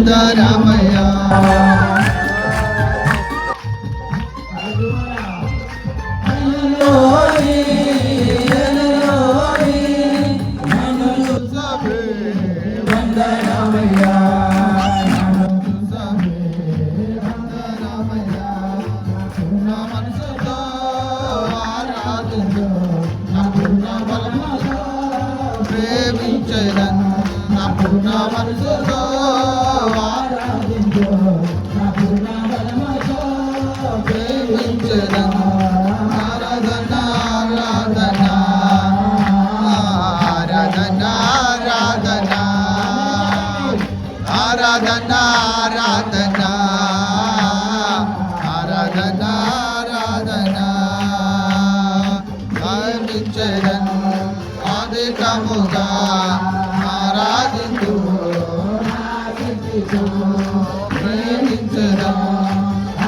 వందనమయ్యా ప్రేమించదన్ నా పూర్ణ మనసుతో ఆరాధించు నా పూర్ణ బలముతో ప్రేమించదన్ ఆరాధన ఆరాధన ఆరాధన ఆరాధన ఆరాధన ఆరాధన ఆరాధన ఆరాధన ప్రేమించదన్ అధికముగా ఆరాధించు ప్రేమించదా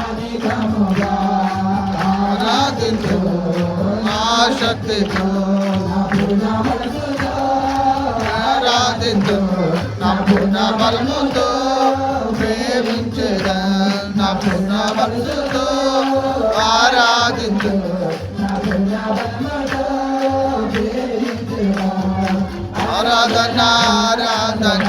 అధికముగా ఆరాధించు నా శక్తితో ఆరాధించు నా పూర్ణ బలముతో ప్రేమించదా నా పూర్ణ బలముతో ఆరాధించు నా పూర్ణ బలముతో ఆరాధన ఆరాధన